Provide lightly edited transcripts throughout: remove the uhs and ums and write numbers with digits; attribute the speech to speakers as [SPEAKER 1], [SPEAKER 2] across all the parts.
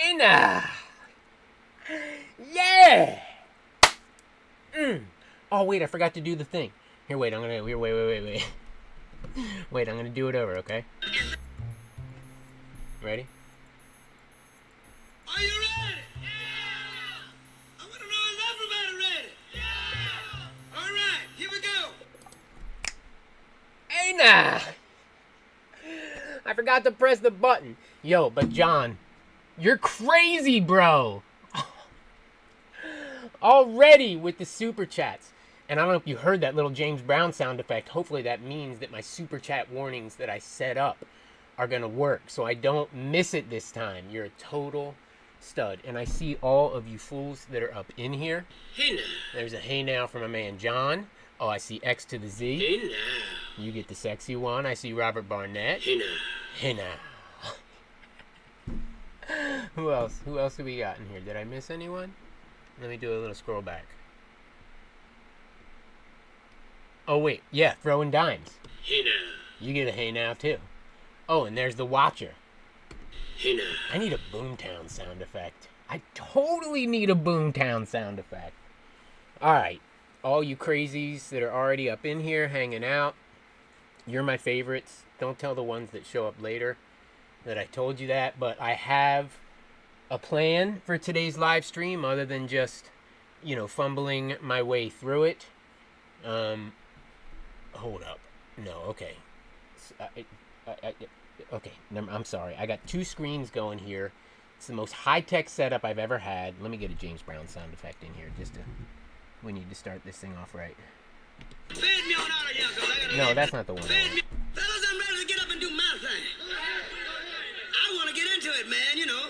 [SPEAKER 1] Inna. Yeah. Oh wait, I forgot to do the thing. Here, wait. Wait. Wait, I'm gonna do it over. Okay. Ready?
[SPEAKER 2] Are you ready? Yeah! I want to know if everybody ready. Yeah! All right, here we go.
[SPEAKER 1] Inna. I forgot to press the button. Yo, but John, you're crazy, bro. Already with the super chats. And I don't know if you heard that little James Brown sound effect. Hopefully that means that my super chat warnings that I set up are going to work. So I don't miss it this time. You're a total stud. And I see all of you fools that are up in here.
[SPEAKER 2] Hey now.
[SPEAKER 1] There's a hey now from my man John. Oh, I see X to the Z.
[SPEAKER 2] Hey now.
[SPEAKER 1] You get the sexy one. I see Robert Barnett.
[SPEAKER 2] Hey now.
[SPEAKER 1] Hey now. Who else? Who else do we got in here? Did I miss anyone? Let me do a little scroll back. Oh, wait. Yeah, throwing dimes.
[SPEAKER 2] Hey now.
[SPEAKER 1] You get a hey now, too. Oh, and there's the watcher.
[SPEAKER 2] Hey now.
[SPEAKER 1] I need a Boomtown sound effect. I totally need a Boomtown sound effect. All right. All you crazies that are already up in here hanging out, you're my favorites. Don't tell the ones that show up later that I told you that, but I have a plan for today's live stream other than just, fumbling my way through it. Hold up. No, okay. Okay, I'm sorry. I got two screens going here. It's the most high-tech setup I've ever had. Let me get a James Brown sound effect in here we need to start this thing off right.
[SPEAKER 2] Fade me on out of here, 'cause I gotta
[SPEAKER 1] No, that's not the one.
[SPEAKER 2] Fade me. Fellas, I'm ready to get up and do my thing. I want to get into it, man, you know.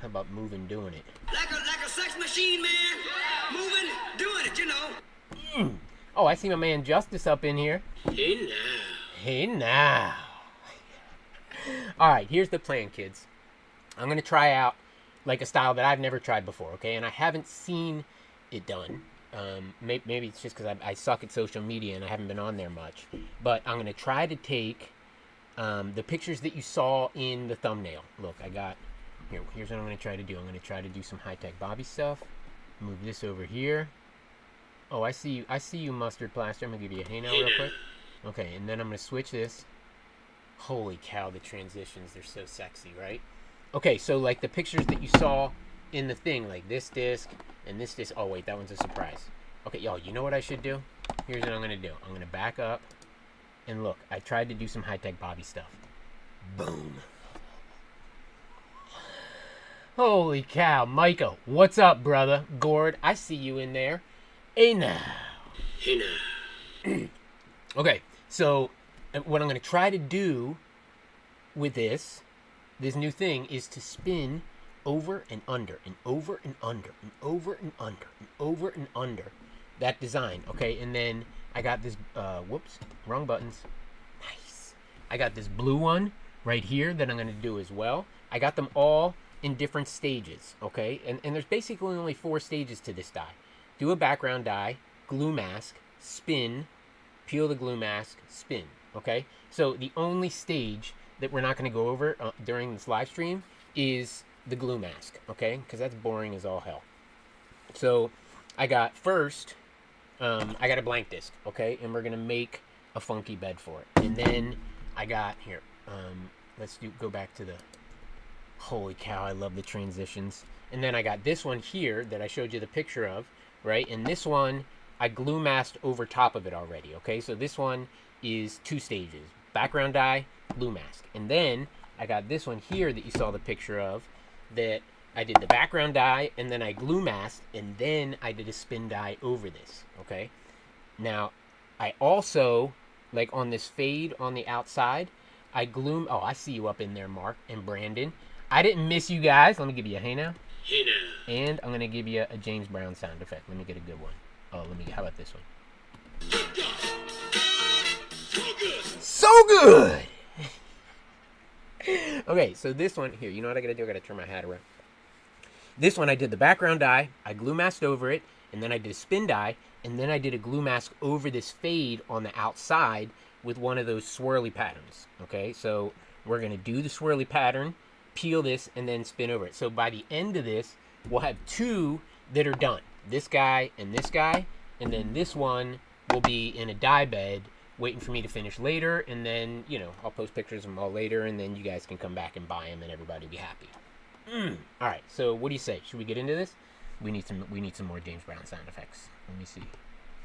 [SPEAKER 1] How about moving, doing it?
[SPEAKER 2] Like a sex machine, man. Moving, doing it, you know.
[SPEAKER 1] Oh, I see my man Justice up in here.
[SPEAKER 2] Hey now.
[SPEAKER 1] Hey now. All right, here's the plan, kids. I'm going to try out like a style that I've never tried before, okay? And I haven't seen it done. Maybe it's just because I suck at social media and I haven't been on there much. But I'm going to try to take the pictures that you saw in the thumbnail. Look, I got... Here's what I'm going to try to do. I'm going to try to do some high-tech Bobby stuff. Move this over here. Oh, I see you, Mustard Plaster. I'm going to give you a hey now real quick. Okay, and then I'm going to switch this. Holy cow, the transitions, they're so sexy, right? Okay, so like the pictures that you saw in the thing, like this disc and this disc. Oh, wait, that one's a surprise. Okay, y'all, you know what I should do? Here's what I'm going to do. I'm going to back up. And look, I tried to do some high-tech Bobby stuff. Boom. Holy cow, Micah, what's up, brother? Gord, I see you in there. Hey now.
[SPEAKER 2] Hey now.
[SPEAKER 1] Okay, so what I'm going to try to do with this new thing is to spin over and under and over and under and over and under and over and under that design, okay? And then I got this, whoops, wrong buttons. Nice. I got this blue one right here that I'm going to do as well. I got them all in different stages, okay? And there's basically only 4 stages to this die. Do a background die, glue mask, spin, peel the glue mask, spin, okay? So the only stage that we're not going to go over during this live stream is the glue mask, okay? Because that's boring as all hell. So I got first, I got a blank disc, okay? And we're going to make a funky bed for it. And then I got, here, let's go back to the, holy cow, I love the transitions. And then I got this one here that I showed you the picture of, right? And this one, I glue masked over top of it already, okay? So this one is 2 stages. Background die, glue mask. And then I got this one here that you saw the picture of that I did the background die and then I glue masked and then I did a spin die over this, okay? Now, I also, like on this fade on the outside, I glue... Oh, I see you up in there, Mark and Brandon. I didn't miss you guys. Let me give you a hey now.
[SPEAKER 2] Hey now.
[SPEAKER 1] And I'm going to give you a James Brown sound effect. Let me get a good one. Oh, how about this one?
[SPEAKER 2] So good.
[SPEAKER 1] So good! Okay, so this one, here, you know what I got to do? I got to turn my hat around. This one, I did the background die, I glue masked over it, and then I did a spin die, and then I did a glue mask over this fade on the outside with one of those swirly patterns. Okay, so we're going to do the swirly pattern, peel this and then spin over it. So by the end of this, we'll have 2 that are done. This guy, and then this one will be in a dye bed waiting for me to finish later, and then, you know, I'll post pictures of them all later, and then you guys can come back and buy them, and everybody will be happy. All right, so what do you say? Should we get into this? We need some more James Brown sound effects. Let me see.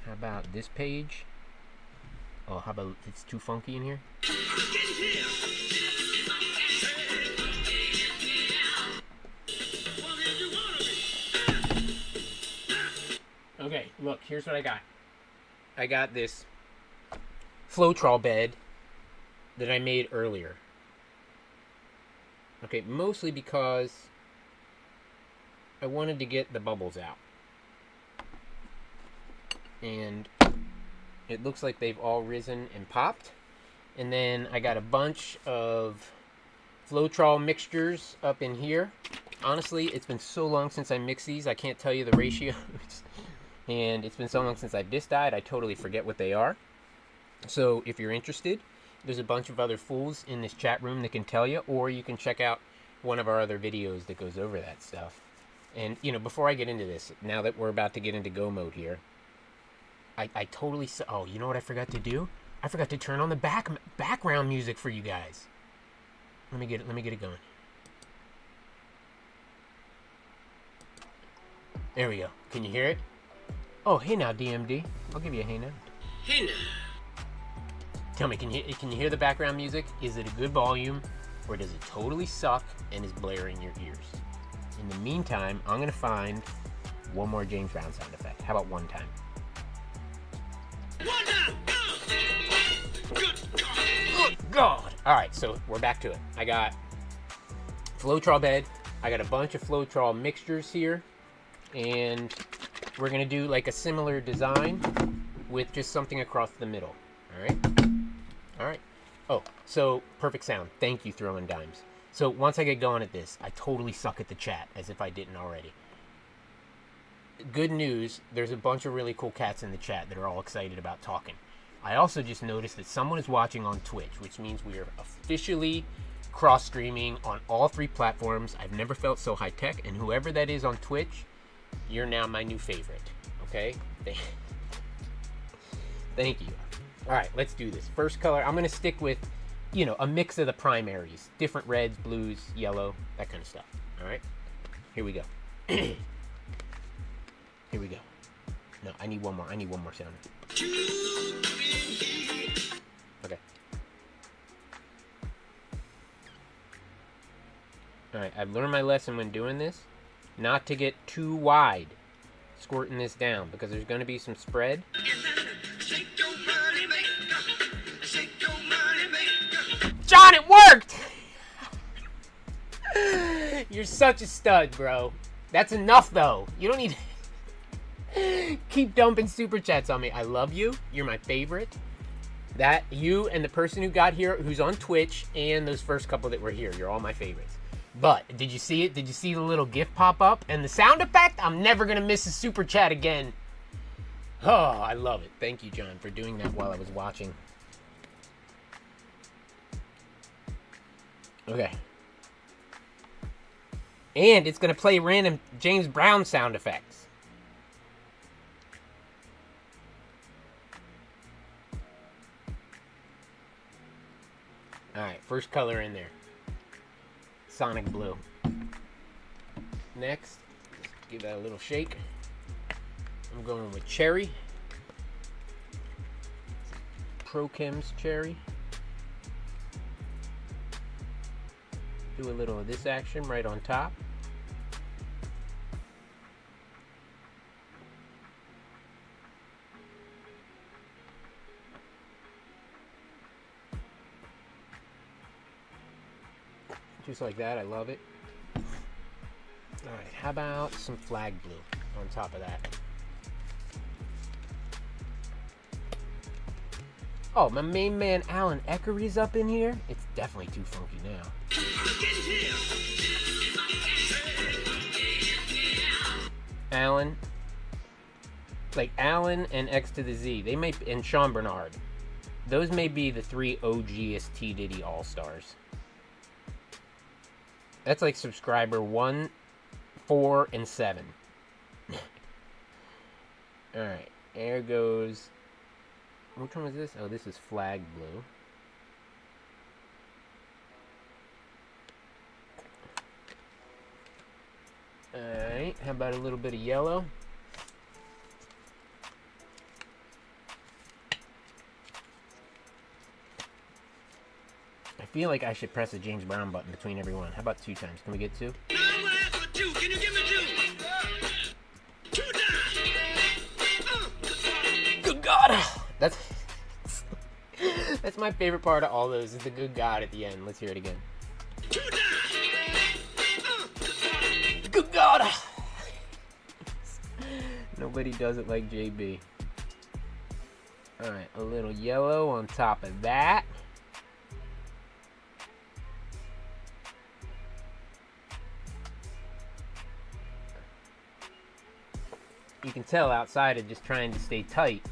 [SPEAKER 1] How about this page? Oh, how about it's too funky in here? Okay, look, here's what I got. I got this Floetrol bed that I made earlier. Okay, mostly because I wanted to get the bubbles out. And it looks like they've all risen and popped. And then I got a bunch of Floetrol mixtures up in here. Honestly, it's been so long since I mixed these, I can't tell you the ratios. And it's been so long since I've disc dyed, I totally forget what they are. So if you're interested, there's a bunch of other fools in this chat room that can tell you, or you can check out one of our other videos that goes over that stuff. And, you know, before I get into this, now that we're about to get into go mode here, I totally... Oh, you know what I forgot to do? I forgot to turn on the background music for you guys. Let me get it going. There we go. Can you hear it? Oh, hey now, DMD. I'll give you a hey now.
[SPEAKER 2] Hey now.
[SPEAKER 1] Tell me, can you hear the background music? Is it a good volume, or does it totally suck and is blaring your ears? In the meantime, I'm going to find one more James Brown sound effect. How about one time?
[SPEAKER 2] One time. Good God.
[SPEAKER 1] Good God! Alright, so we're back to it. I got Floetrol bed. I got a bunch of Floetrol mixtures here. And we're going to do like a similar design with just something across the middle. Alright? Alright. Oh, so perfect sound. Thank you, Throwing Dimes. So once I get going at this, I totally suck at the chat, as if I didn't already. Good news, there's a bunch of really cool cats in the chat that are all excited about talking. I also just noticed that someone is watching on Twitch, which means we are officially cross-streaming on all 3 platforms. I've never felt so high-tech, and whoever that is on Twitch, you're now my new favorite. Okay? Thank you. Alright, let's do this. First color, I'm going to stick with, you know, a mix of the primaries. Different reds, blues, yellow, that kind of stuff. Alright? Here we go. Here we go. No, I need one more. I need one more sound. Okay. Alright, I've learned my lesson when doing this. Not to get too wide squirting this down, because there's going to be some spread. John, it worked! You're such a stud, bro. That's enough, though. You don't need to keep dumping super chats on me. I love you. You're my favorite. That, you and the person who got here, who's on Twitch, and those first couple that were here. You're all my favorites. But, did you see it? Did you see the little GIF pop up? And the sound effect? I'm never going to miss a super chat again. Oh, I love it. Thank you, John, for doing that while I was watching. Okay. And it's going to play random James Brown sound effects. Alright, first color in there. Sonic Blue. Next, give that a little shake. I'm going with Cherry. ProChem's Cherry. Do a little of this action right on top. Just like that, I love it. Alright, how about some Flag Blue on top of that? Oh, my main man Alan Eckery's up in here? It's definitely too funky now. Alan. Like Alan and X to the Z. They may, and Sean Bernard. Those may be the 3 OGest TDIDI All-Stars. That's like subscriber 1, 4, and 7. Alright, there goes... Which one was this? Oh, this is flag blue. Alright, how about a little bit of yellow? I feel like I should press the James Brown button between every one. How about 2 times? Can we get 2?
[SPEAKER 2] No, I'm gonna ask for 2. Can you give me 2? 2 times.
[SPEAKER 1] Good God! That's my favorite part of all those, is the good God at the end. Let's hear it again.
[SPEAKER 2] 2 times.
[SPEAKER 1] Good God! Nobody does it like JB. Alright, a little yellow on top of that. You can tell outside of just trying to stay tight.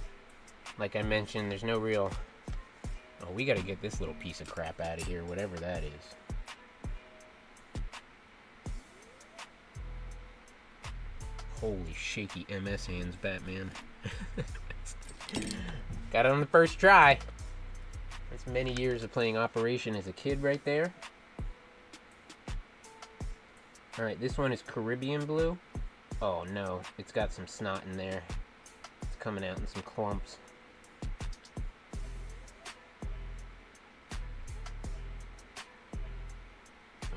[SPEAKER 1] Like I mentioned, there's no real... Oh, we gotta get this little piece of crap out of here, whatever that is. Holy shaky MS hands, Batman. Got it on the first try. That's many years of playing Operation as a kid right there. Alright, this one is Caribbean blue. Oh no, it's got some snot in there. It's coming out in some clumps.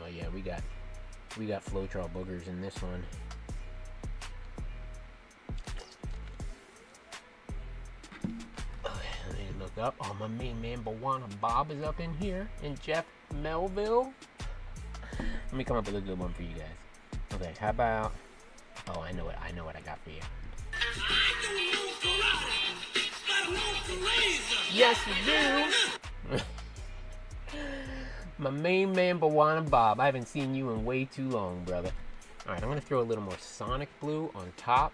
[SPEAKER 1] Oh yeah, we got Floetrol boogers in this one. Let me look up. Oh, my main man Bawana Bob is up in here, and Jeff Melville. Let me come up with a good one for you guys. Okay, how about... Oh, I know what I got for you. Yes, you do. My main man, Bawana Bob. I haven't seen you in way too long, brother. All right, I'm gonna throw a little more Sonic blue on top.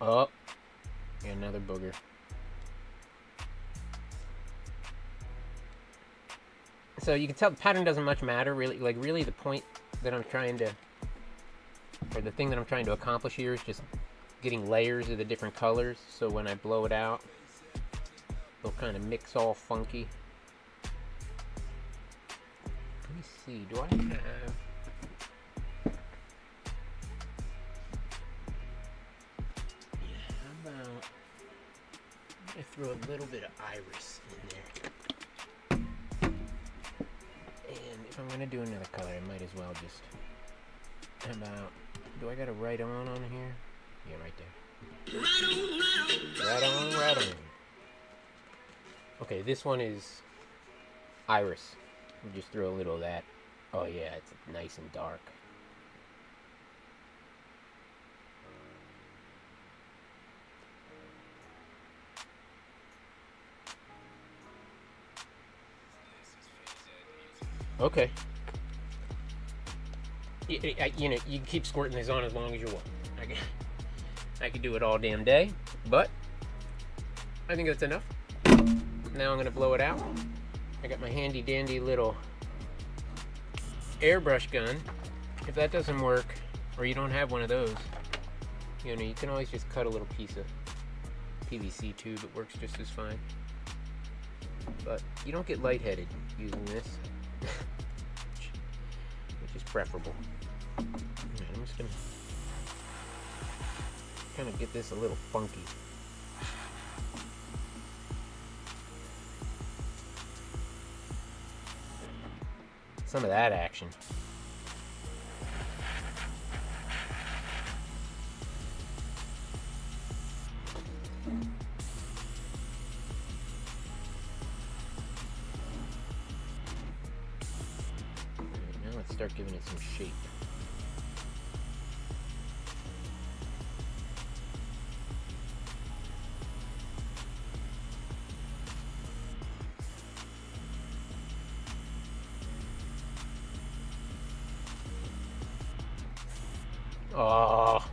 [SPEAKER 1] Oh, and another booger. So you can tell the pattern doesn't much matter, really. Like, really the point that I'm trying to, or the thing that I'm trying to accomplish here is just getting layers of the different colors, so when I blow it out, they'll kind of mix all funky. Let me see, do I have... Yeah, how about... I'm going to throw a little bit of iris in there. And if I'm going to do another color, I might as well just... How about... Do I got a right on here? Yeah, right there. Right on, right on. Okay, this one is iris. Just throw a little of that. Oh yeah, it's nice and dark. Okay. You know, you can keep squirting this on as long as you want. I could do it all damn day, but I think that's enough. Now I'm gonna blow it out. I got my handy dandy little airbrush gun. If that doesn't work, or you don't have one of those, you know, you can always just cut a little piece of PVC tube. It works just as fine. But you don't get lightheaded using this, which is preferable. Alright, I'm just gonna kind of get this a little funky. Some of that action. Alright, now let's start giving it some shape. Oh.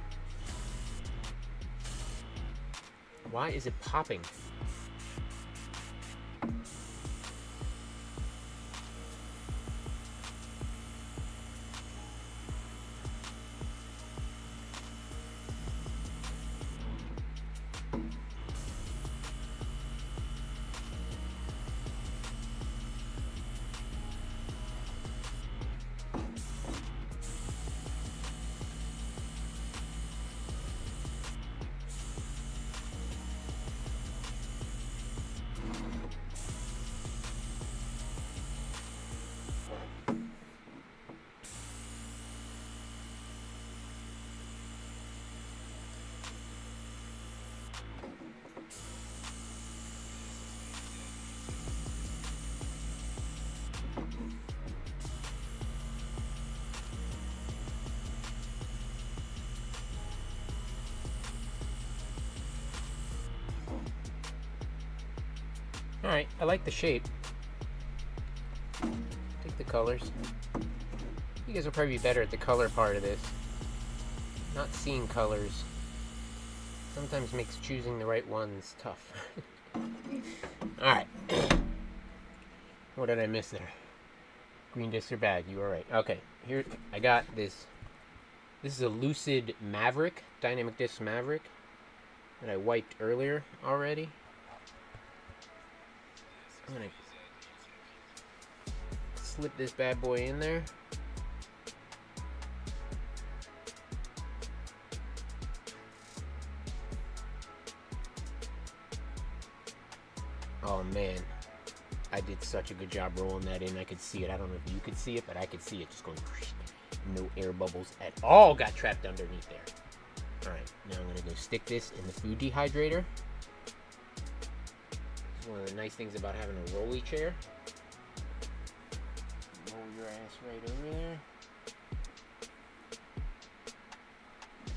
[SPEAKER 1] Why is it popping? Alright, I like the shape. Take the colors. You guys will probably be better at the color part of this. Not seeing colors sometimes makes choosing the right ones tough. Alright. What did I miss there? Green discs are bad, you were right. Okay, here I got this. This is a Lucid Maverick, Dynamic Disc Maverick, that I wiped earlier already. I'm gonna slip this bad boy in there. Oh man, I did such a good job rolling that in. I could see it. I don't know if you could see it, but I could see it just going. No air bubbles at all got trapped underneath there. Alright, now I'm gonna go stick this in the food dehydrator. One of the nice things about having a rolly chair. Roll your ass right over there.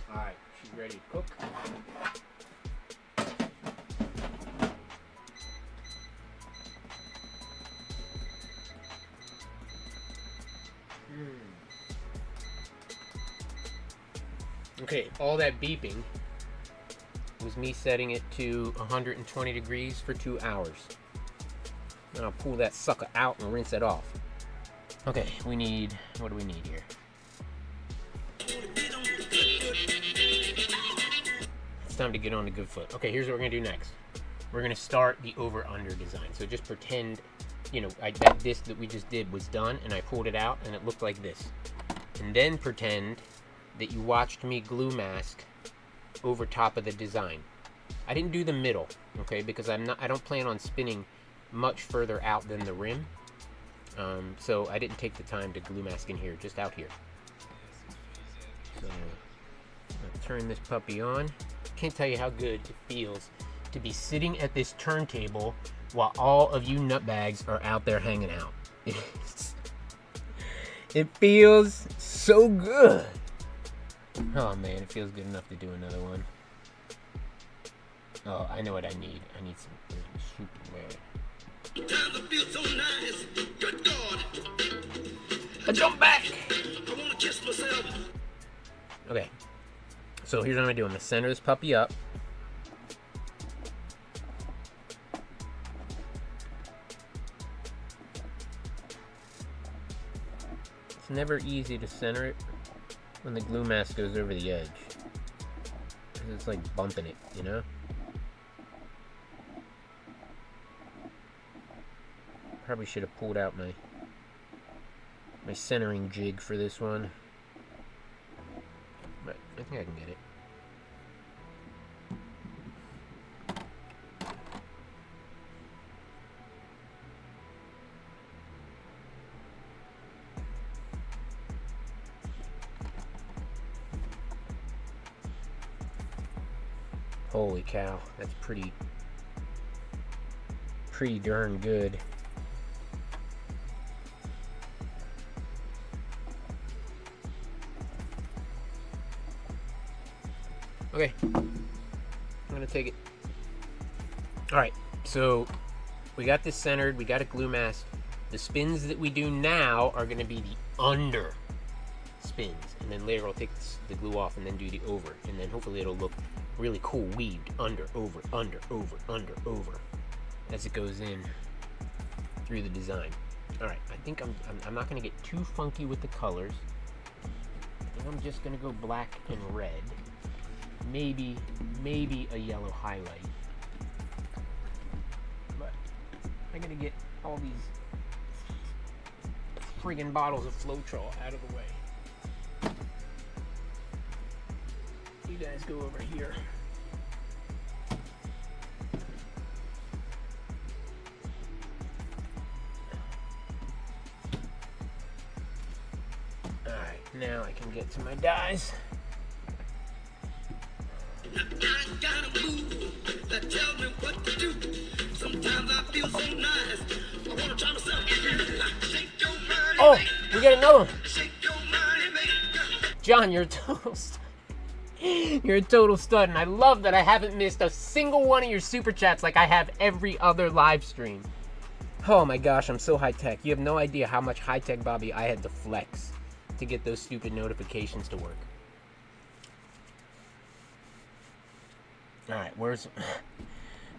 [SPEAKER 1] Alright, she's ready to cook. Okay, all that beeping was me setting it to 120 degrees for 2 hours. And I'll pull that sucker out and rinse it off. Okay, we need, what do we need here? It's time to get on the good foot. Okay, here's what we're gonna do next. We're gonna start the over-under design. So just pretend, you know, that disc that we just did was done and I pulled it out and it looked like this. And then pretend that you watched me glue mask over top of the design. I didn't do the middle, okay, because I don't plan on spinning much further out than the rim. So I didn't take the time to glue mask in here, just out here. So I'm gonna turn this puppy on. Can't tell you how good it feels to be sitting at this turntable while all of you nutbags are out there hanging out. It feels so good. Oh man, it feels good enough to do another one. Oh, I know what I need. I need some super red.
[SPEAKER 2] Time to feel so nice. Good God.
[SPEAKER 1] I jump back.
[SPEAKER 2] I want to kiss myself.
[SPEAKER 1] Okay. So here's what I'm gonna do. I'm gonna center this puppy up. It's never easy to center it when the glue mask goes over the edge. It's like bumping it, you know? Probably should have pulled out my centering jig for this one. But I think I can get it. Holy cow, that's pretty darn good. Okay, I'm gonna take it. Alright, so we got this centered, we got a glue mask. The spins that we do now are gonna be the under spins, and then later I'll take the glue off and then do the over, and then hopefully it'll look really cool weaved under, over, under, over, under, over as it goes in through the design. All right, I think I'm not gonna get too funky with the colors. I think I'm just gonna go black and red. Maybe a yellow highlight. But I gotta get all these friggin' bottles of Floetrol out of the way. You guys go over here. Alright, now I can get to my dyes.
[SPEAKER 2] I gotta move that tell me what to do. Sometimes I feel so nice. I wanna try myself. Shake your money,
[SPEAKER 1] Oh, we got another one.
[SPEAKER 2] shake your money, baby.
[SPEAKER 1] John, you're a total you're a total stud, and I love that I haven't missed a single one of your super chats like I have every other live stream. Oh my gosh, I'm so high tech. You have no idea how much high tech Bobby I had to flex to get those stupid notifications to work. Alright, where's...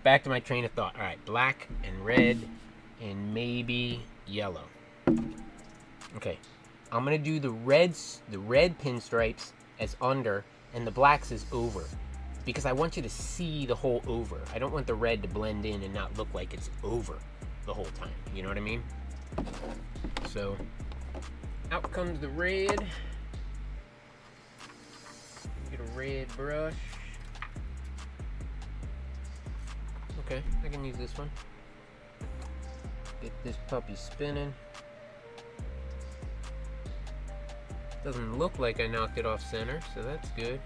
[SPEAKER 1] Back to my train of thought. Alright, black and red and maybe yellow. Okay, I'm gonna do the red pinstripes as under and the blacks as over, because I want you to see the whole over. I don't want the red to blend in and not look like it's over the whole time. You know what I mean? So, out comes the red. Get a red brush. Okay, I can use this one. Get this puppy spinning. Doesn't look like I knocked it off center, so that's good.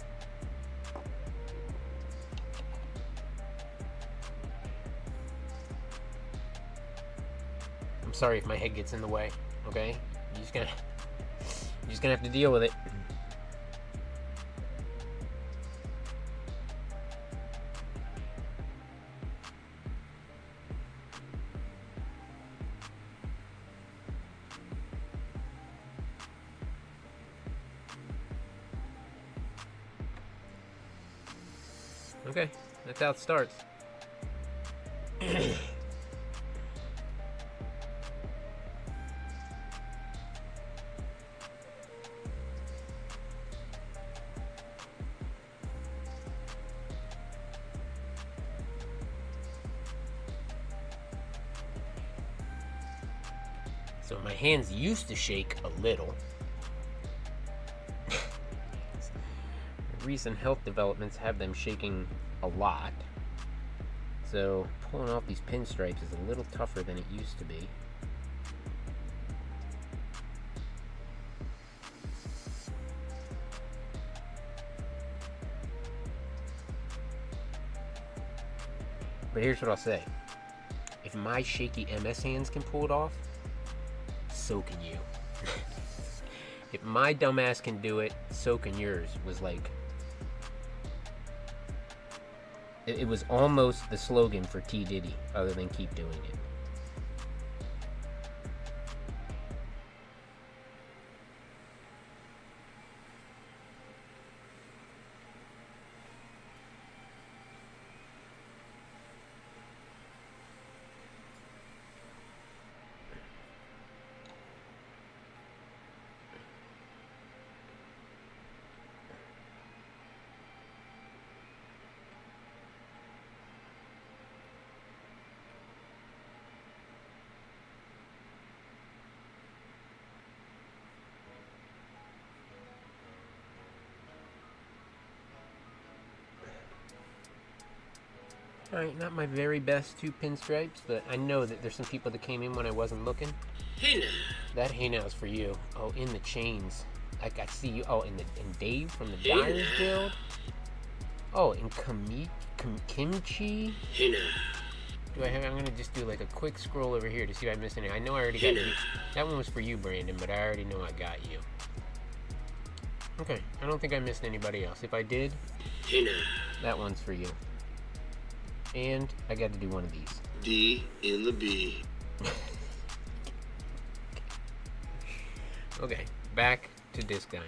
[SPEAKER 1] I'm sorry if my head gets in the way, okay? You're just gonna have to deal with it. Okay, that's how it starts. So my hands used to shake a little. Recent health developments have them shaking a lot. So pulling off these pinstripes is a little tougher than it used to be. But here's what I'll say. If my shaky MS hands can pull it off, so can you. If my dumbass can do it, so can yours. Was like... It was almost the slogan for TDIDI, other than keep doing it. Alright, not my very best two pinstripes, but I know that there's some people that came in when I wasn't looking.
[SPEAKER 2] Hey now.
[SPEAKER 1] That hey now is for you. Oh, in the chains. Like I see you. Oh, in Dave from the Dyers Guild. Oh, in Kimchi.
[SPEAKER 2] Hey now.
[SPEAKER 1] I'm gonna just do like a quick scroll over here to see if I missed any. I know I already got you. That one was for you, Brandon, but I already know I got you. Okay, I don't think I missed anybody else. If I did,
[SPEAKER 2] Hey now.
[SPEAKER 1] that one's for you. And I got to do one of these.
[SPEAKER 2] D in the B.
[SPEAKER 1] Okay, back to disc dyeing.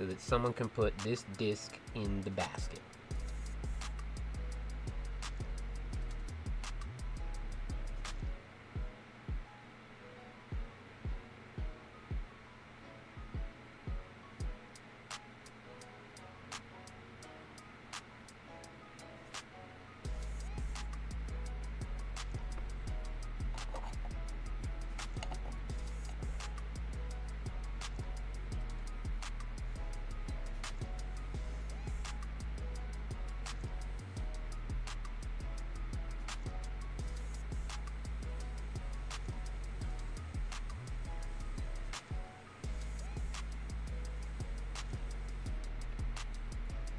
[SPEAKER 1] so that someone can put this disc in the basket.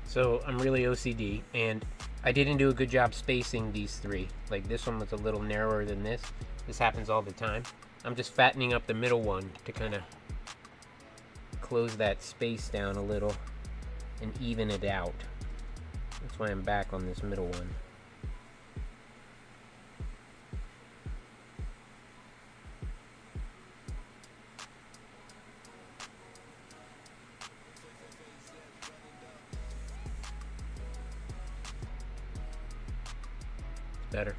[SPEAKER 1] So I'm really OCD, and I didn't do a good job spacing these three. Like, this one was a little narrower than this. This happens all the time. I'm just fattening up the middle one to kind of close that space down a little and even it out. That's why I'm back on this middle one. Better.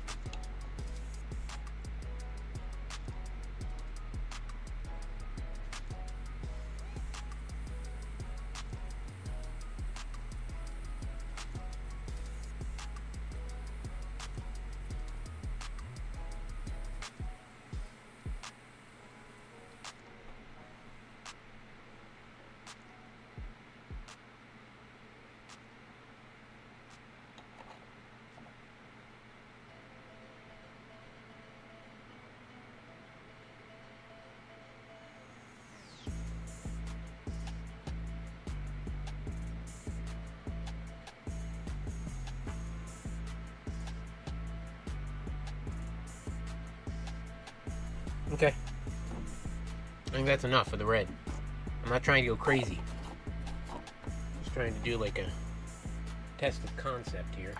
[SPEAKER 1] Okay. I think that's enough for the red. I'm not trying to go crazy. Just trying to do like a test of concept here.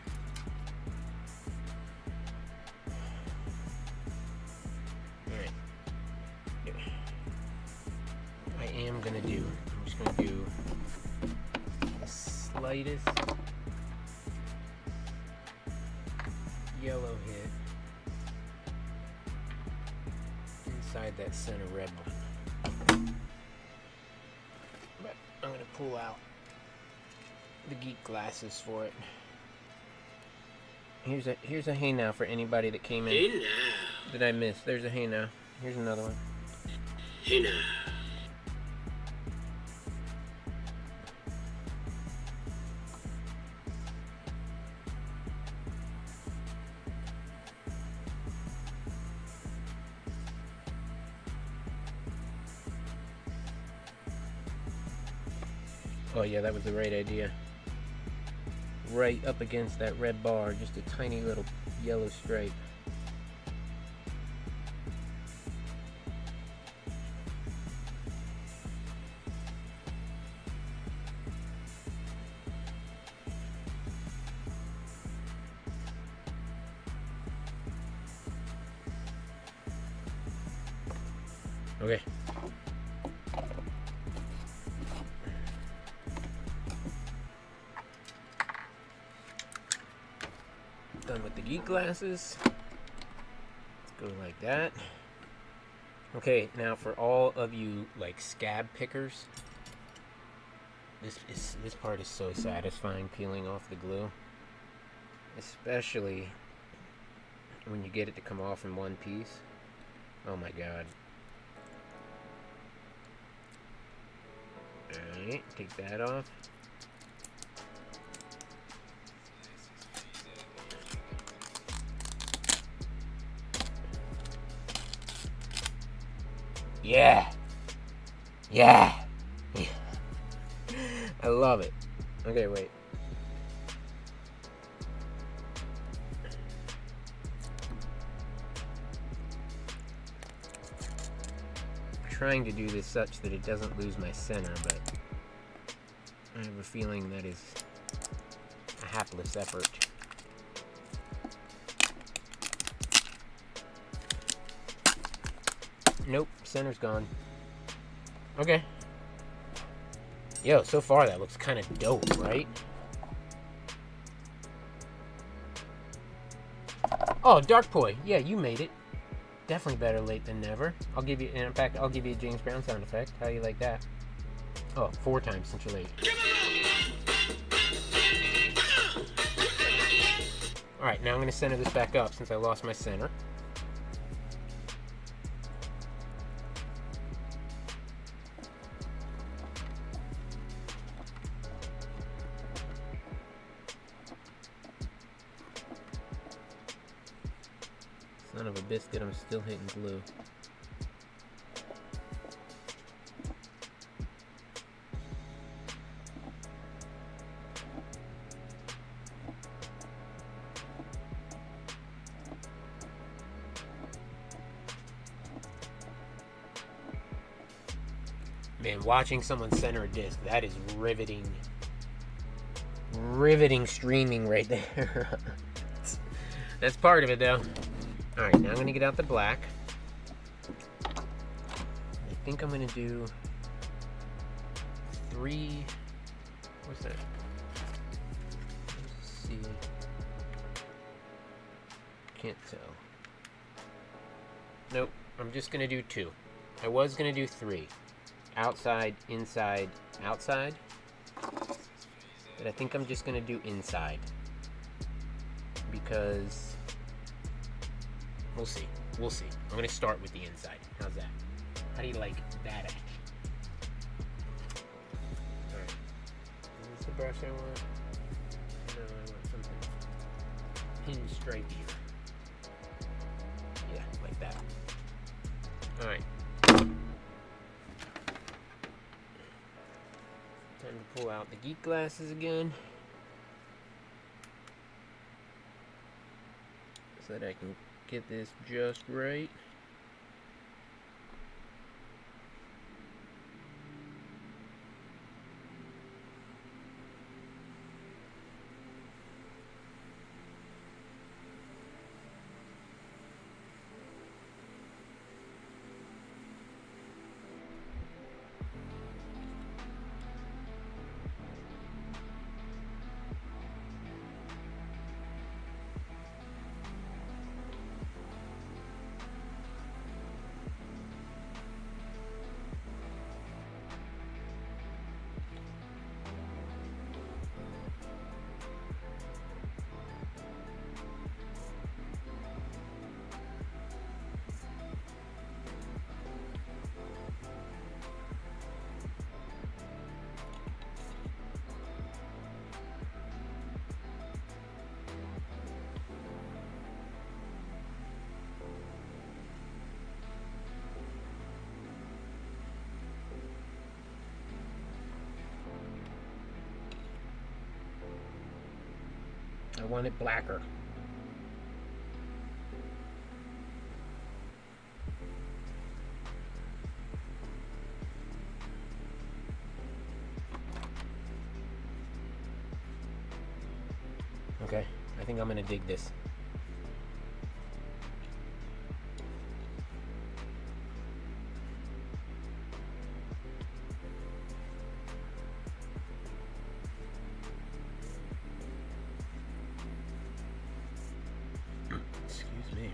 [SPEAKER 1] Alright. I'm just gonna do the slightest yellow hit inside that center red one. But I'm going to pull out the geek glasses for it. Here's a hey now for anybody that came in.
[SPEAKER 2] Hey now.
[SPEAKER 1] Did I miss? There's a hey now. Here's another one.
[SPEAKER 2] Hey now.
[SPEAKER 1] Oh yeah, that was the right idea. Right up against that red bar, just a tiny little yellow stripe. Okay. Done with the geek glasses. Let's go like that. Okay, now for all of you like scab pickers, this part is so satisfying, peeling off the glue, especially when you get it to come off in one piece. Oh my god. Alright, take that off. Yeah! Yeah! I love it. Okay, wait. I'm trying to do this such that it doesn't lose my center, but I have a feeling that is a hapless effort. Nope, center's gone. Okay. Yo, so far that looks kind of dope, right? Oh, Dark Boy. Yeah, you made it. Definitely better late than never. I'll give you, in fact, I'll give you a James Brown sound effect. How you like that? Oh, 4 times since you're late. Alright, now I'm going to center this back up since I lost my center. Son of a biscuit, I'm still hitting blue. Man, watching someone center a disc, that is riveting. Riveting streaming right there. That's part of it, though. Alright, now I'm going to get out the black. I think I'm going to do 3... What's that? Let's see. Can't tell. Nope, I'm just going to do 2. I was going to do 3. Outside, inside, outside. But I think I'm just going to do inside. Because... We'll see. We'll see. I'm going to start with the inside. How's that? How do you like that action? Alright. Is this the brush I want? No, I want something pinstripe-ier. Yeah, like that. Alright. Time to pull out the geek glasses again. So that I can get this just right. I want it blacker. Okay, I think I'm gonna dig this. Excuse me.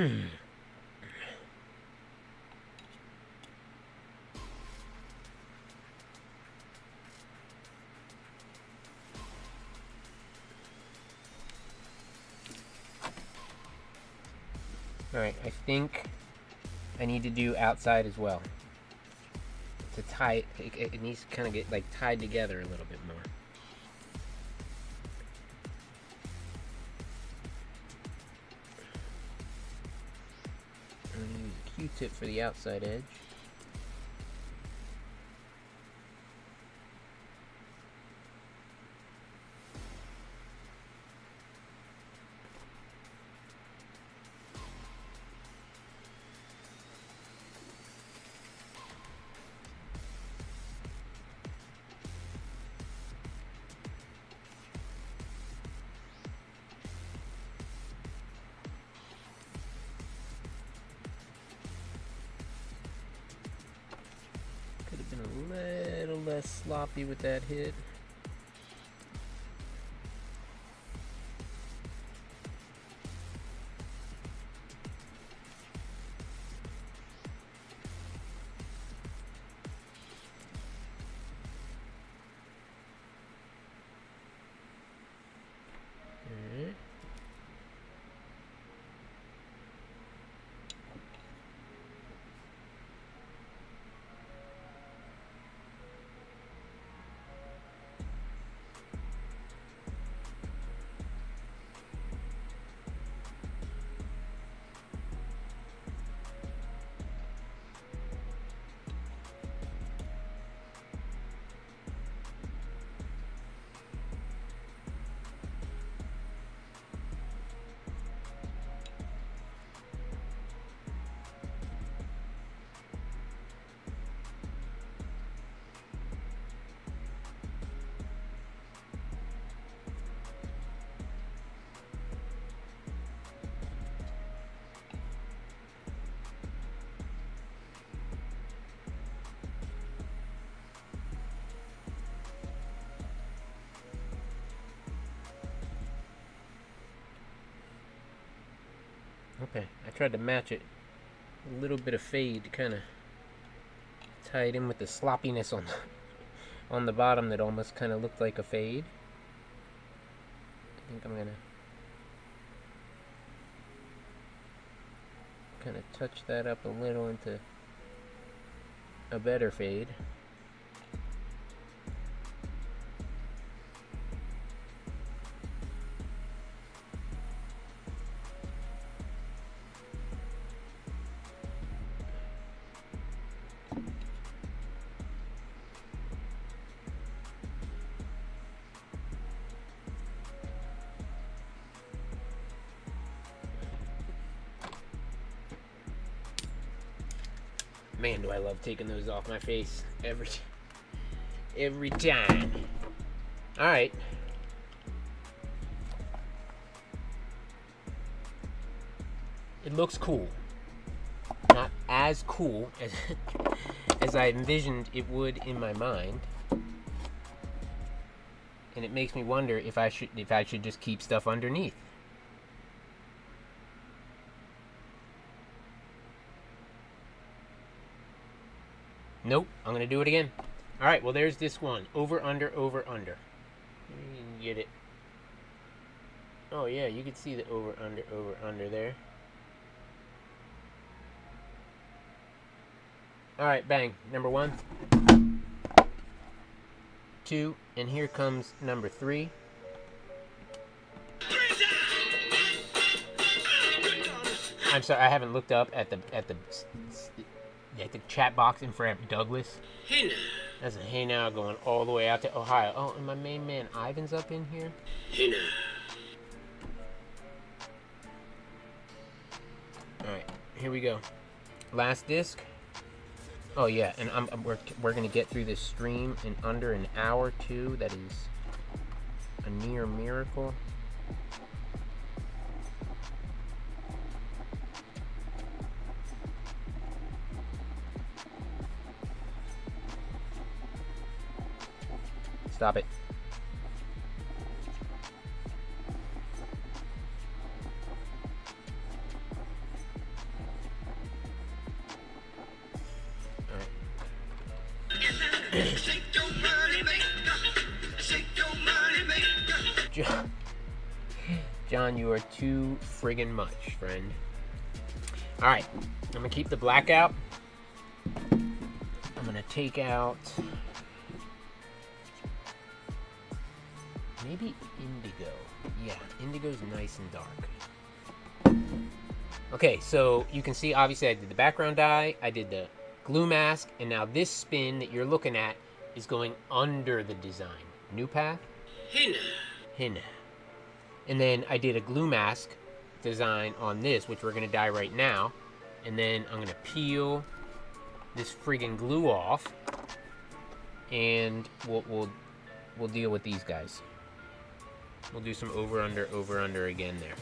[SPEAKER 1] Alright, I think I need to do outside as well. To tie it needs to kind of get like tied together a little bit more. I'm going to use a Q-tip for the outside edge. A little less sloppy with that hit. Okay, I tried to match it. A little bit of fade to kind of tie it in with the sloppiness on the bottom that almost kind of looked like a fade. I think I'm gonna kind of touch that up a little into a better fade. Man, do I love taking those off my face every time. All right. It looks cool. Not as cool as I envisioned it would in my mind. And it makes me wonder if I should just keep stuff underneath. Nope, I'm going to do it again. All right, well, there's this one. Over, under, over, under. You can get it. Oh, yeah, you can see the over, under there. All right, bang. Number 1, 2, and here comes number 3. I'm sorry, I haven't looked up at the chat box in forever. Douglas.
[SPEAKER 2] Hey now.
[SPEAKER 1] That's a hey now going all the way out to Ohio. Oh, and my main man Ivan's up in here.
[SPEAKER 2] Hey now.
[SPEAKER 1] All right, here we go. Last disc. Oh yeah, and we're gonna get through this stream in under an hour too. That is a near miracle. Stop it.
[SPEAKER 2] Shake your money maker. Shake your money maker.
[SPEAKER 1] John, you are too friggin' much, friend. Alright, I'm gonna keep the black out. I'm gonna take out maybe indigo. Yeah, indigo's nice and dark. Okay, so you can see obviously I did the background dye, I did the glue mask, and now this spin that you're looking at is going under the design. New path? Henna. And then I did a glue mask design on this, which we're gonna dye right now. And then I'm gonna peel this friggin' glue off, and we'll deal with these guys. We'll do some over under again there.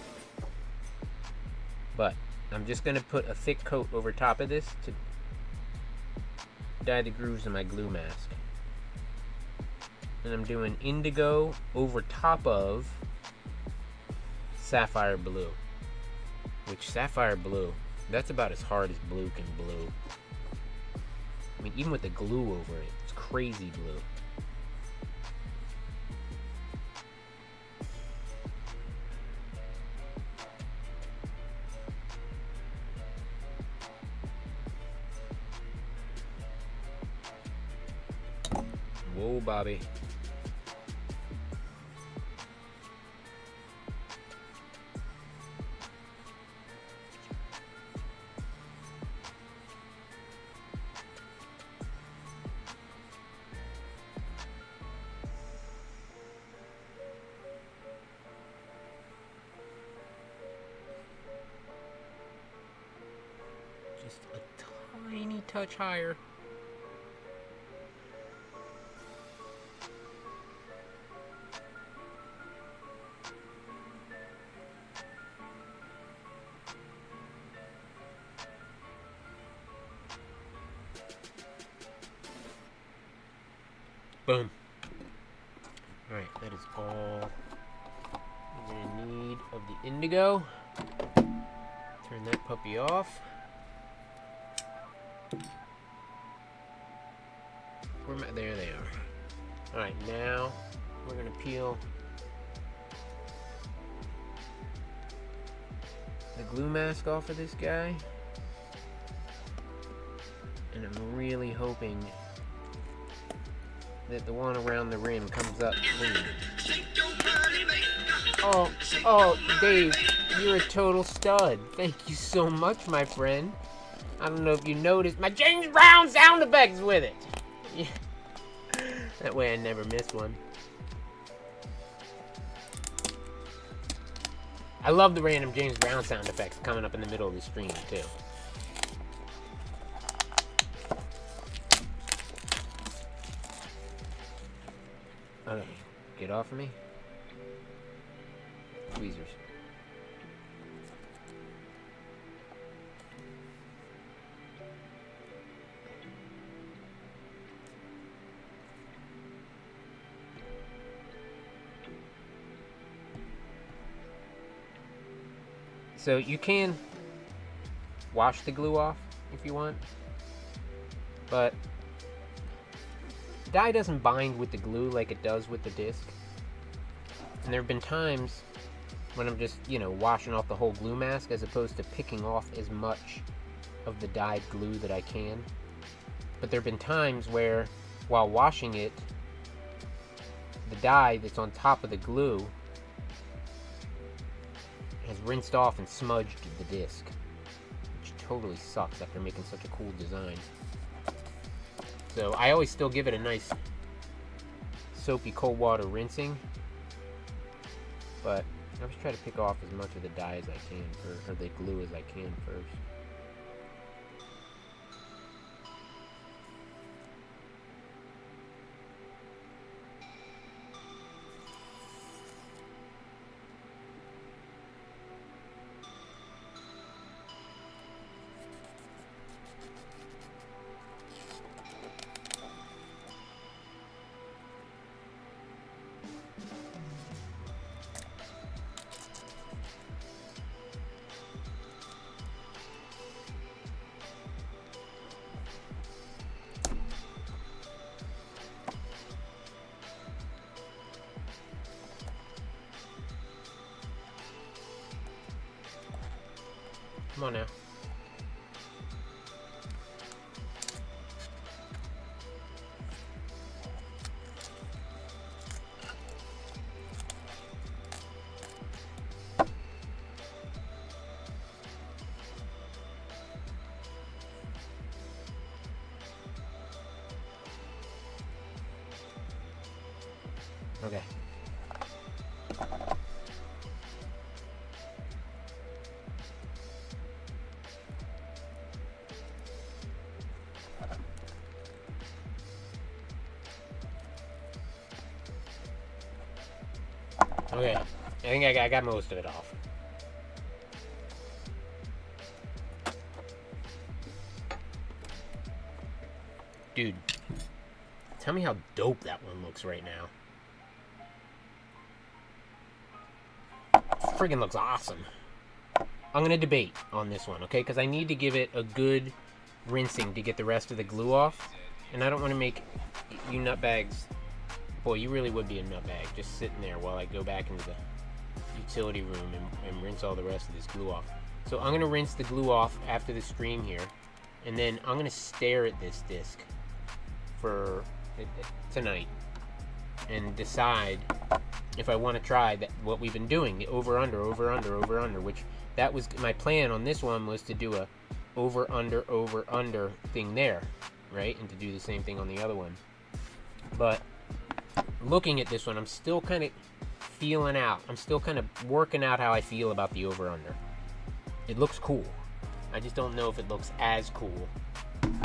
[SPEAKER 1] But I'm just gonna put a thick coat over top of this to dye the grooves in my glue mask. And I'm doing indigo over top of sapphire blue, which sapphire blue, that's about as hard as blue can blue. I mean, even with the glue over it, it's crazy blue. Whoa, Bobby. Just a tiny touch higher. Boom. Alright, that is all we're gonna need of the indigo. Turn that puppy off. There they are. Alright, now we're gonna peel the glue mask off of this guy. And I'm really hoping that the one around the rim comes up clean. Oh, Dave, you're a total stud. Thank you so much, my friend. I don't know if you noticed my James Brown sound effects with it. Yeah. That way I never miss one. I love the random James Brown sound effects coming up in the middle of the stream, too. Okay, get off of me. Tweezers. So you can wash the glue off if you want, but dye doesn't bind with the glue like it does with the disc. And there have been times when I'm just, washing off the whole glue mask as opposed to picking off as much of the dyed glue that I can. But there have been times where, while washing it, the dye that's on top of the glue has rinsed off and smudged the disc, which totally sucks after making such a cool design. So I always still give it a nice soapy cold water rinsing, but I always try to pick off as much of the dye as I can, or the glue as I can first. Come on now. Okay. Okay, I think I got most of it off. Dude, tell me how dope that one looks right now. Friggin' looks awesome. I'm gonna debate on this one, okay? Because I need to give it a good rinsing to get the rest of the glue off. And I don't want to make you nutbags. Boy, you really would be a nutbag just sitting there while I go back into the utility room and rinse all the rest of this glue off. So I'm gonna rinse the glue off after the stream here. And then I'm gonna stare at this disc for tonight and decide if I want to try that, what we've been doing, the over under, which that was my plan on this one, was to do a over under thing there, right? And to do the same thing on the other one. But looking at this one, I'm still kind of feeling out. I'm still kind of working out how I feel about the over under. It looks cool. I just don't know if it looks as cool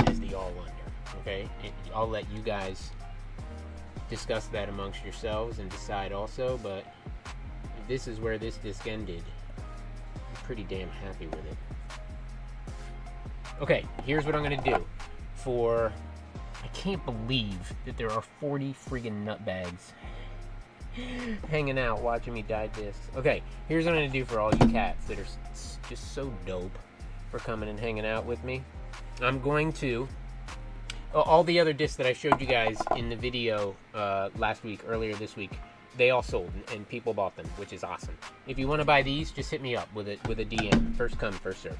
[SPEAKER 1] as the all under, okay? I'll let you guys discuss that amongst yourselves and decide also, but if this is where this disc ended, I'm pretty damn happy with it. Okay, here's what I'm gonna do. I can't believe that there are 40 friggin' nutbags hanging out watching me dye discs. Okay, here's what I'm gonna do for all you cats that are just so dope for coming and hanging out with me. I'm going to all the other discs that I showed you guys in the video earlier this week, they all sold and people bought them, which is awesome. If you want to buy these, just hit me up with a DM. First come, first serve.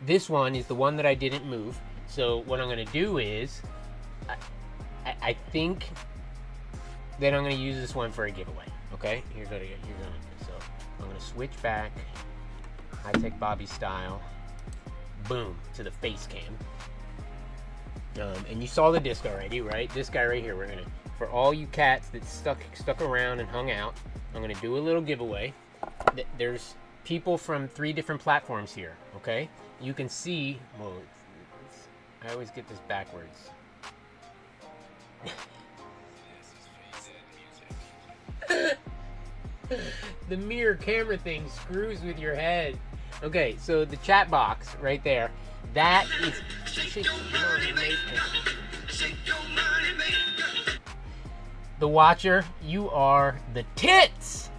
[SPEAKER 1] This one is the one that I didn't move. So what I'm going to do is, I think that I'm going to use this one for a giveaway. Okay, here's what I'm going to do. So I'm going to switch back, high-tech Bobby style, boom, to the face cam. And you saw the disc already, right? This guy right here, we're gonna, for all you cats that stuck around and hung out, I'm gonna do a little giveaway. There's people from 3 different platforms here, okay? You can see, well, I always get this backwards. The mirror camera thing screws with your head. Okay, so the chat box right there, that is... The watcher, you are the tits!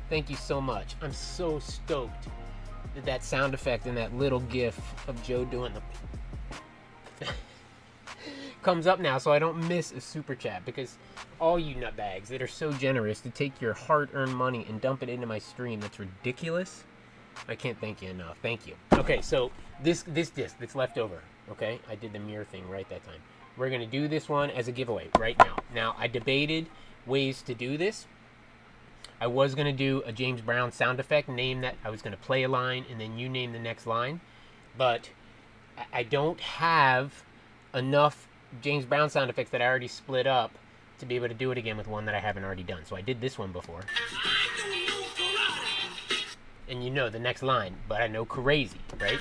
[SPEAKER 1] Thank you so much. I'm so stoked that that sound effect and that little gif of Joe doing the... comes up now so I don't miss a super chat, because all you nutbags that are so generous to take your hard-earned money and dump it into my stream, that's ridiculous. I can't thank you enough. Thank you. Okay, so this disc that's left over, okay? I did the mirror thing right that time. We're going to do this one as a giveaway right now. Now, I debated ways to do this. I was going to do a James Brown sound effect, name that. I was going to play a line, and then you name the next line. But I don't have enough James Brown sound effects that I already split up to be able to do it again with one that I haven't already done. So I did this one before. And you know the next line, but I know crazy, right?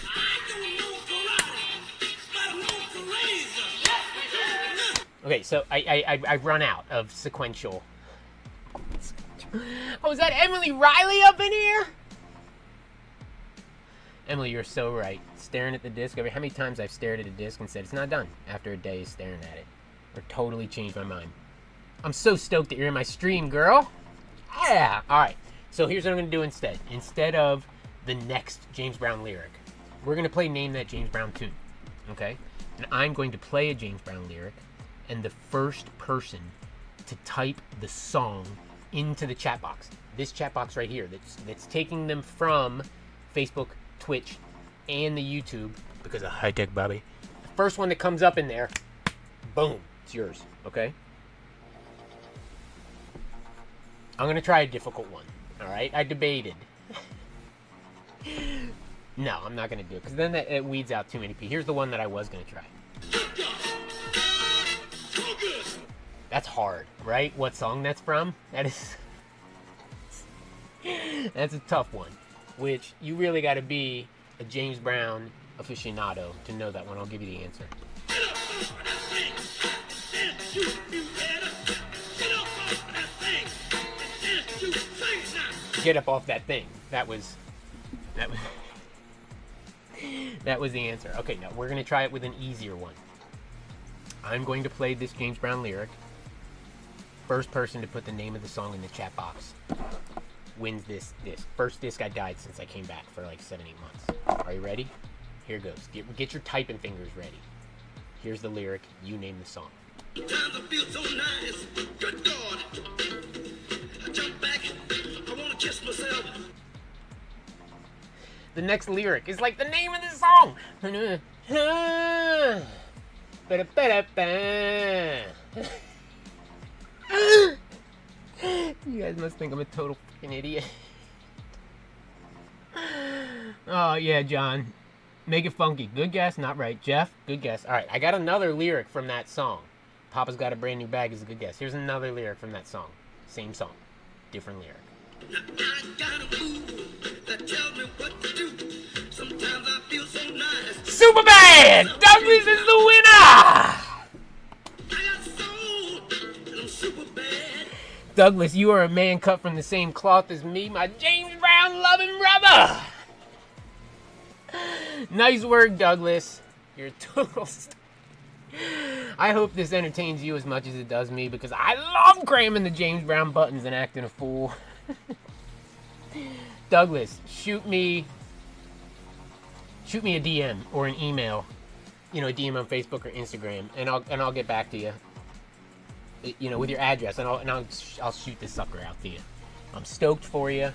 [SPEAKER 1] Okay, so I run out of sequential. Oh, is that Emily Riley up in here? Emily, you're so right. Staring at the disc. How many times I've stared at a disc and said it's not done after a day of staring at it. Or totally changed my mind. I'm so stoked that you're in my stream, girl. Yeah. All right. So here's what I'm going to do instead. Instead of the next James Brown lyric, we're going to play Name That James Brown Tune. Okay? And I'm going to play a James Brown lyric, and the first person to type the song into the chat box, this chat box right here, that's taking them from Facebook Twitch and the YouTube because of High Tech Bobby. The first one that comes up in there, boom, it's yours, okay? I'm going to try a difficult one, all right? I debated. No, I'm not going to do it because then it weeds out too many people. Here's the one that I was going to try. That's hard, right? What song that's from? That is... That's a tough one, which you really got to be a James Brown aficionado to know that one. I'll give you the answer. Get up off that thing. That was the answer. Okay, now we're going to try it with an easier one. I'm going to play this James Brown lyric. First person to put the name of the song in the chat box wins this disc. First disc I died since I came back for like 7-8 months. Are you ready? Here goes. Get your typing fingers ready. Here's the lyric. You name the song.
[SPEAKER 2] Times I feel so nice. Good God. I jump back. I want to kiss myself.
[SPEAKER 1] The next lyric is like the name of the song. You guys must think I'm a total fucking idiot. Oh, yeah, John. Make it funky. Good guess. Not right. Jeff, good guess. All right, I got another lyric from that song. Papa's Got a Brand New Bag is a good guess. Here's another lyric from that song. Same song. Different lyric.
[SPEAKER 2] I got a move that tells me what to do. Sometimes I feel so nice.
[SPEAKER 1] Superman! Douglas is the winner!
[SPEAKER 2] I got soul, and I'm super bad.
[SPEAKER 1] Douglas, you are a man cut from the same cloth as me, my James Brown loving brother. Nice work, Douglas. You're a total I hope this entertains you as much as it does me because I love cramming the James Brown buttons and acting a fool. Douglas, shoot me a DM or an email, a DM on Facebook or Instagram, and I'll get back to you. With your address, and I'll shoot this sucker out to you. I'm stoked for you.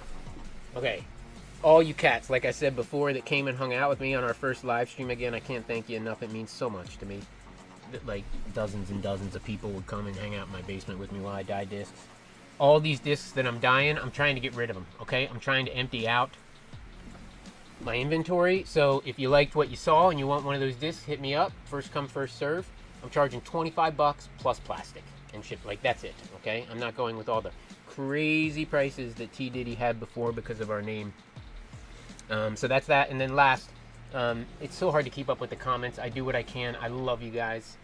[SPEAKER 1] Okay, all you cats, like I said before, that came and hung out with me on our first live stream again, I can't thank you enough. It means so much to me. That like dozens and dozens of people would come and hang out in my basement with me while I dye discs. All these discs that I'm dyeing, I'm trying to get rid of them. Okay, I'm trying to empty out my inventory. So if you liked what you saw and you want one of those discs, hit me up. First come, first serve. I'm charging $25 plus plastic and ship. Like, that's it, okay? I'm not going with all the crazy prices that TDIDI had before because of our name. So that's that. And then last, it's so hard to keep up with the comments. I do what I can. I love you guys.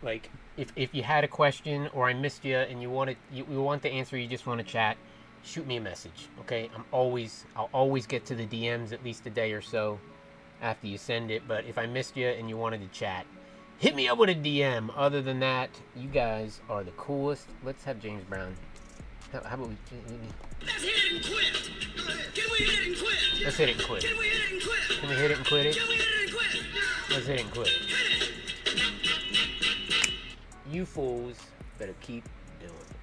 [SPEAKER 1] Like, if you had a question or I missed you and you want the answer, you just want to chat, shoot me a message, okay? I'll always get to the DMs at least a day or so after you send it. But if I missed you and you wanted to chat, hit me up with a DM. Other than that, you guys are the coolest. Let's have James Brown. How about we...
[SPEAKER 2] Let's hit it and quit. Can we hit it and quit?
[SPEAKER 1] Let's hit it and quit.
[SPEAKER 2] Can we hit it and quit?
[SPEAKER 1] Can we hit it and quit it?
[SPEAKER 2] Can we hit it and quit?
[SPEAKER 1] Let's hit it and quit it.
[SPEAKER 2] Hit it.
[SPEAKER 1] You fools better keep doing it.